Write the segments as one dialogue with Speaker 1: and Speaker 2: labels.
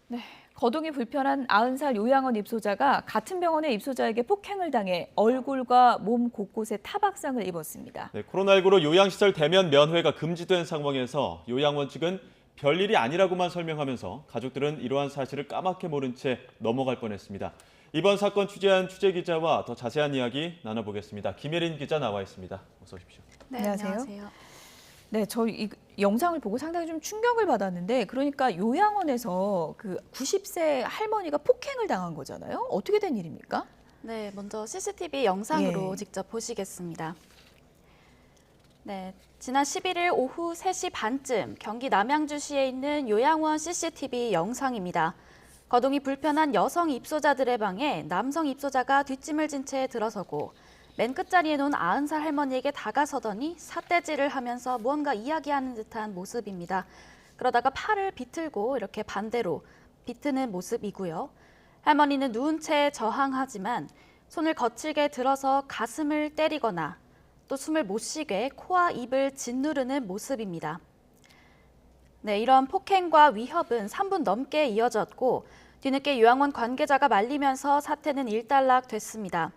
Speaker 1: 네, 거동이 불편한 90살 요양원 입소자가 같은 병원의 입소자에게 폭행을 당해 얼굴과 몸 곳곳에 타박상을 입었습니다.
Speaker 2: 네, 코로나19로 요양시설 대면 면회가 금지된 상황에서 요양원 측은 별일이 아니라고만 설명하면서 가족들은 이러한 사실을 까맣게 모른 채 넘어갈 뻔했습니다. 이번 사건 취재한 취재기자와 더 자세한 이야기 나눠보겠습니다. 김예린 기자 나와 있습니다. 어서 오십시오.
Speaker 1: 네, 안녕하세요. 네, 저 이 영상을 보고 상당히 좀 충격을 받았는데, 그러니까 요양원에서 그 90세 할머니가 폭행을 당한 거잖아요. 어떻게 된 일입니까?
Speaker 3: 네, 먼저 CCTV 영상으로
Speaker 1: 예.
Speaker 3: 직접 보시겠습니다. 네, 지난 11일 오후 3시 반쯤 경기 남양주시에 있는 요양원 CCTV 영상입니다. 거동이 불편한 여성 입소자들의 방에 남성 입소자가 뒷짐을 진 채 들어서고 맨 끝자리에 놓은 90살 할머니에게 다가서더니 삿대질을 하면서 무언가 이야기하는 듯한 모습입니다. 그러다가 팔을 비틀고 이렇게 반대로 비트는 모습이고요. 할머니는 누운 채 저항하지만 손을 거칠게 들어서 가슴을 때리거나 또 숨을 못 쉬게 코와 입을 짓누르는 모습입니다. 네, 이런 폭행과 위협은 3분 넘게 이어졌고 뒤늦게 요양원 관계자가 말리면서 사태는 일단락됐습니다.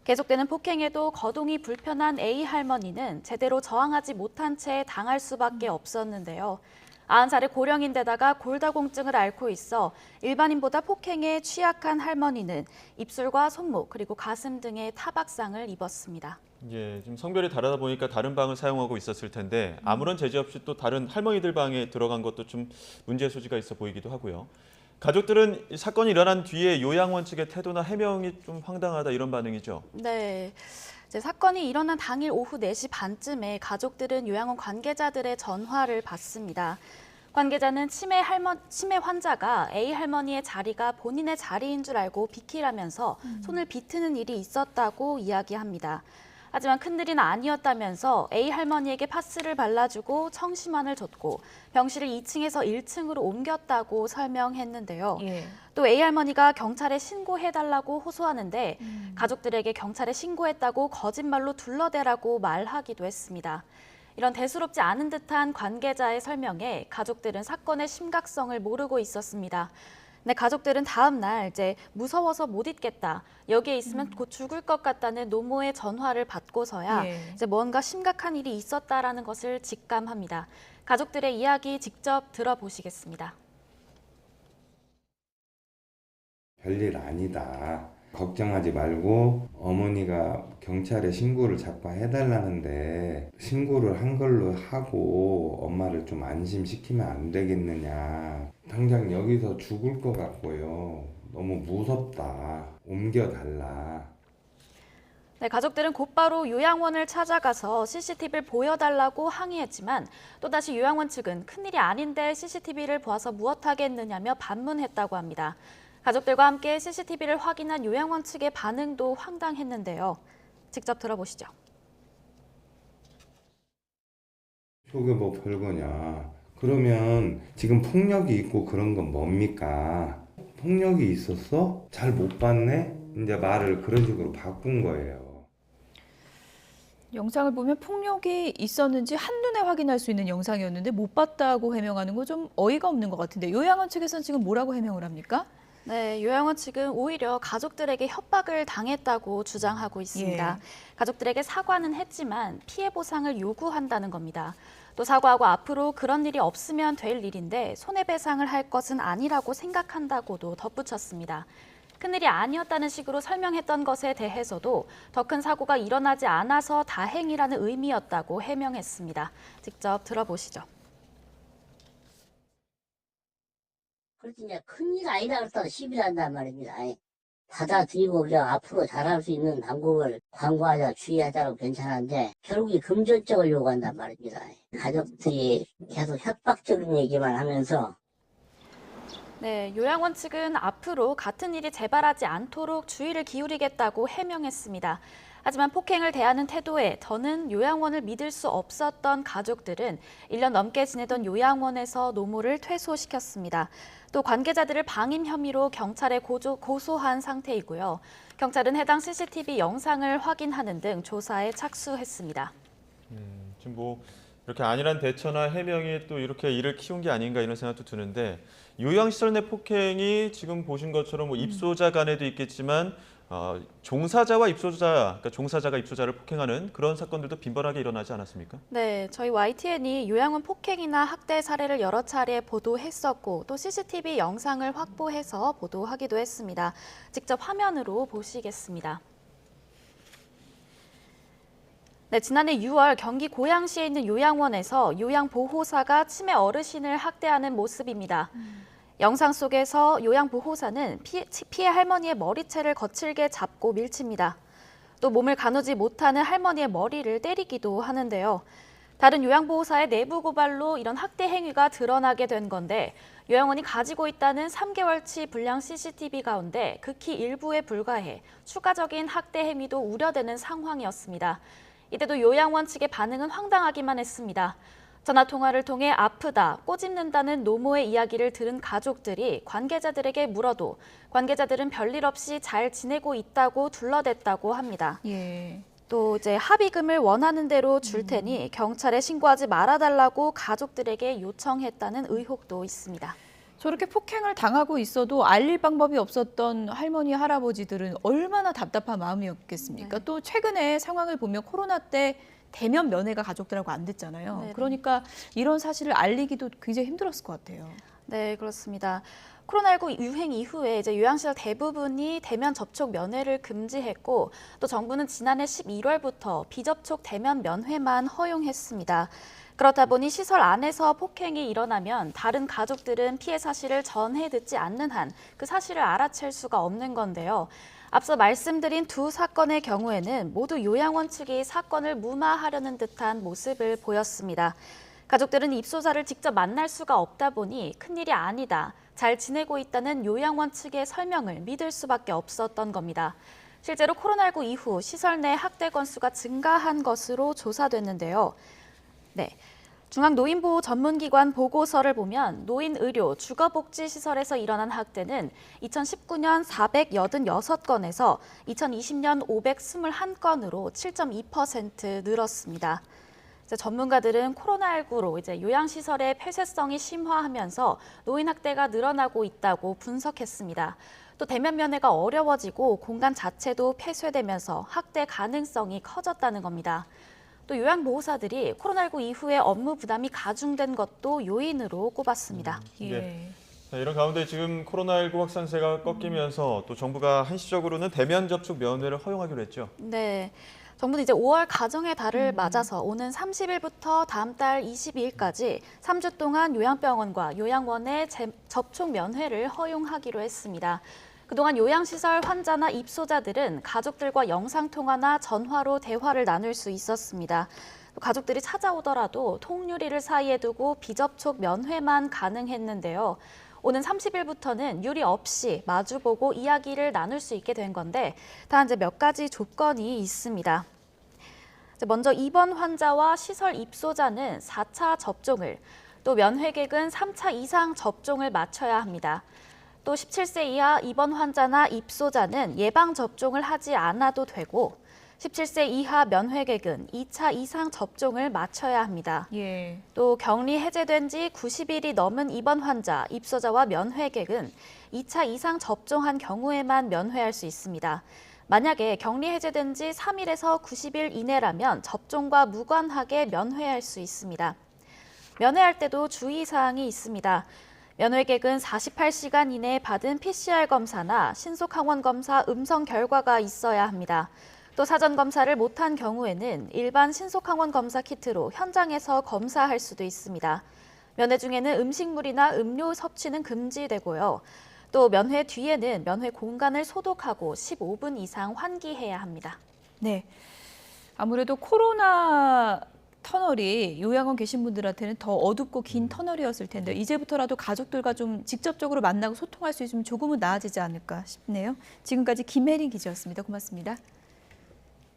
Speaker 3: 계속되는 폭행에도 거동이 불편한 A 할머니는 제대로 저항하지 못한 채 당할 수밖에 없었는데요. 90살의 고령인데다가 골다공증을 앓고 있어 일반인보다 폭행에 취약한 할머니는 입술과 손목 그리고 가슴 등의 타박상을 입었습니다.
Speaker 2: 예, 지금 성별이 다르다 보니까 다른 방을 사용하고 있었을 텐데 아무런 제재 없이 또 다른 할머니들 방에 들어간 것도 좀 문제의 소지가 있어 보이기도 하고요. 가족들은 이 사건이 일어난 뒤에 요양원 측의 태도나 해명이 좀 황당하다 이런 반응이죠.
Speaker 3: 네. 이제 사건이 일어난 당일 오후 4시 반쯤에 가족들은 요양원 관계자들의 전화를 받습니다. 관계자는 치매 환자가 A 할머니의 자리가 본인의 자리인 줄 알고 비키라면서 손을 비트는 일이 있었다고 이야기합니다. 하지만 큰일은 아니었다면서 A 할머니에게 파스를 발라주고 청심환을 줬고 병실을 2층에서 1층으로 옮겼다고 설명했는데요.
Speaker 1: 예.
Speaker 3: 또 A 할머니가 경찰에 신고해달라고 호소하는데 가족들에게 경찰에 신고했다고 거짓말로 둘러대라고 말하기도 했습니다. 이런 대수롭지 않은 듯한 관계자의 설명에 가족들은 사건의 심각성을 모르고 있었습니다. 근데 가족들은 다음 날 이제 무서워서 못 있겠다. 여기에 있으면 곧 죽을 것 같다는 노모의 전화를 받고서야
Speaker 1: 예.
Speaker 3: 이제 뭔가 심각한 일이 있었다라는 것을 직감합니다. 가족들의 이야기 직접 들어보시겠습니다.
Speaker 4: 별일 아니다. 걱정하지 말고 어머니가 경찰에 신고를 자꾸 해달라는데 신고를 한 걸로 하고 엄마를 좀 안심시키면 안 되겠느냐. 당장 여기서 죽을 것 같고요. 너무 무섭다. 옮겨달라.
Speaker 3: 네, 가족들은 곧바로 요양원을 찾아가서 CCTV를 보여달라고 항의했지만 또다시 요양원 측은 큰일이 아닌데 CCTV를 보아서 무엇하겠느냐며 반문했다고 합니다. 가족들과 함께 CCTV를 확인한 요양원 측의 반응도 황당했는데요. 직접 들어보시죠.
Speaker 4: 저게 뭐 별거냐. 그러면 지금 폭력이 있고 그런 건 뭡니까? 폭력이 있었어? 잘 못 봤네? 이제 말을 그런 식으로 바꾼 거예요.
Speaker 1: 영상을 보면 폭력이 있었는지 한눈에 확인할 수 있는 영상이었는데 못 봤다고 해명하는 거 좀 어이가 없는 것 같은데 요양원 측에서는 지금 뭐라고 해명을 합니까?
Speaker 3: 네, 요양원 측은 오히려 가족들에게 협박을 당했다고 주장하고 있습니다.
Speaker 1: 예.
Speaker 3: 가족들에게 사과는 했지만 피해 보상을 요구한다는 겁니다. 또 사과하고 앞으로 그런 일이 없으면 될 일인데 손해배상을 할 것은 아니라고 생각한다고도 덧붙였습니다. 큰일이 아니었다는 식으로 설명했던 것에 대해서도 더 큰 사고가 일어나지 않아서 다행이라는 의미였다고 해명했습니다. 직접 들어보시죠.
Speaker 5: 그렇지, 이제 큰일 아니다 그랬다가 시비를 한단 말입니다. 받아들이고 우리가 앞으로 잘할 수 있는 방법을 광고하자, 주의하자고 괜찮은데 결국에 금전적을 요구한단 말입니다. 가족들이 계속 협박적인 얘기만 하면서
Speaker 3: 네, 요양원 측은 앞으로 같은 일이 재발하지 않도록 주의를 기울이겠다고 해명했습니다. 하지만 폭행을 대하는 태도에 더는 요양원을 믿을 수 없었던 가족들은 1년 넘게 지내던 요양원에서 노모를 퇴소시켰습니다. 또 관계자들을 방임 혐의로 경찰에 고소한 상태이고요. 경찰은 해당 CCTV 영상을 확인하는 등 조사에 착수했습니다.
Speaker 2: 지금 뭐 이렇게 안일한 대처나 해명이 또 이렇게 일을 키운 게 아닌가 이런 생각도 드는데 요양시설 내 폭행이 지금 보신 것처럼 뭐 입소자 간에도 있겠지만 종사자와 입소자, 그러니까 종사자가 입소자를 폭행하는 그런 사건들도 빈번하게 일어나지 않았습니까?
Speaker 3: 네, 저희 YTN이 요양원 폭행이나 학대 사례를 여러 차례 보도했었고 또 CCTV 영상을 확보해서 보도하기도 했습니다. 직접 화면으로 보시겠습니다. 네, 지난해 6월 경기 고양시에 있는 요양원에서 요양보호사가 치매 어르신을 학대하는 모습입니다. 영상 속에서 요양보호사는 피해 할머니의 머리채를 거칠게 잡고 밀칩니다. 또 몸을 가누지 못하는 할머니의 머리를 때리기도 하는데요. 다른 요양보호사의 내부 고발로 이런 학대 행위가 드러나게 된 건데 요양원이 가지고 있다는 3개월치 불량 CCTV 가운데 극히 일부에 불과해 추가적인 학대 행위도 우려되는 상황이었습니다. 이때도 요양원 측의 반응은 황당하기만 했습니다. 전화통화를 통해 아프다, 꼬집는다는 노모의 이야기를 들은 가족들이 관계자들에게 물어도 관계자들은 별일 없이 잘 지내고 있다고 둘러댔다고 합니다.
Speaker 1: 예.
Speaker 3: 또 이제 합의금을 원하는 대로 줄 테니 경찰에 신고하지 말아달라고 가족들에게 요청했다는 의혹도 있습니다.
Speaker 1: 저렇게 폭행을 당하고 있어도 알릴 방법이 없었던 할머니, 할아버지들은 얼마나 답답한 마음이었겠습니까?
Speaker 3: 네.
Speaker 1: 또 최근에 상황을 보면 코로나 때 대면 면회가 가족들하고 안 됐잖아요.
Speaker 3: 네네.
Speaker 1: 그러니까 이런 사실을 알리기도 굉장히 힘들었을 것 같아요.
Speaker 3: 네, 그렇습니다. 코로나19 유행 이후에 이제 요양시설 대부분이 대면 접촉 면회를 금지했고 또 정부는 지난해 11월부터 비접촉 대면 면회만 허용했습니다. 그렇다 보니 시설 안에서 폭행이 일어나면 다른 가족들은 피해 사실을 전해 듣지 않는 한 그 사실을 알아챌 수가 없는 건데요. 앞서 말씀드린 두 사건의 경우에는 모두 요양원 측이 사건을 무마하려는 듯한 모습을 보였습니다. 가족들은 입소자를 직접 만날 수가 없다 보니 큰일이 아니다, 잘 지내고 있다는 요양원 측의 설명을 믿을 수밖에 없었던 겁니다. 실제로 코로나19 이후 시설 내 학대 건수가 증가한 것으로 조사됐는데요. 네. 중앙노인보호 전문기관 보고서를 보면 노인의료, 주거복지시설에서 일어난 학대는 2019년 486건에서 2020년 521건으로 7.2% 늘었습니다. 전문가들은 코로나19로 이제 요양시설의 폐쇄성이 심화하면서 노인 학대가 늘어나고 있다고 분석했습니다. 또 대면 면회가 어려워지고 공간 자체도 폐쇄되면서 학대 가능성이 커졌다는 겁니다. 또 요양보호사들이 코로나19 이후에 업무 부담이 가중된 것도 요인으로 꼽았습니다.
Speaker 1: 예.
Speaker 2: 자, 이런 가운데 지금 코로나19 확산세가 꺾이면서 또 정부가 한시적으로는 대면 접촉 면회를 허용하기로 했죠.
Speaker 3: 네. 정부는 이제 5월 가정의 달을 맞아서 오는 30일부터 다음 달 22일까지 3주 동안 요양병원과 요양원의 접촉 면회를 허용하기로 했습니다. 그동안 요양시설 환자나 입소자들은 가족들과 영상통화나 전화로 대화를 나눌 수 있었습니다. 가족들이 찾아오더라도 통유리를 사이에 두고 비접촉 면회만 가능했는데요. 오는 30일부터는 유리 없이 마주보고 이야기를 나눌 수 있게 된 건데 단 이제 몇 가지 조건이 있습니다. 먼저 입원 환자와 시설 입소자는 4차 접종을, 또 면회객은 3차 이상 접종을 마쳐야 합니다. 또 17세 이하 입원 환자나 입소자는 예방접종을 하지 않아도 되고 17세 이하 면회객은 2차 이상 접종을 마쳐야 합니다.
Speaker 1: 예.
Speaker 3: 또 격리 해제된 지 90일이 넘은 입원 환자, 입소자와 면회객은 2차 이상 접종한 경우에만 면회할 수 있습니다. 만약에 격리 해제된 지 3일에서 90일 이내라면 접종과 무관하게 면회할 수 있습니다. 면회할 때도 주의사항이 있습니다. 면회객은 48시간 이내에 받은 PCR 검사나 신속항원 검사 음성 결과가 있어야 합니다. 또 사전 검사를 못한 경우에는 일반 신속항원 검사 키트로 현장에서 검사할 수도 있습니다. 면회 중에는 음식물이나 음료 섭취는 금지되고요. 또 면회 뒤에는 면회 공간을 소독하고 15분 이상 환기해야 합니다.
Speaker 1: 네. 아무래도 코로나 터널이 요양원 계신 분들한테는 더 어둡고 긴 터널이었을 텐데 이제부터라도 가족들과 좀 직접적으로 만나고 소통할 수 있으면 조금은 나아지지 않을까 싶네요. 지금까지 김혜린 기자였습니다. 고맙습니다.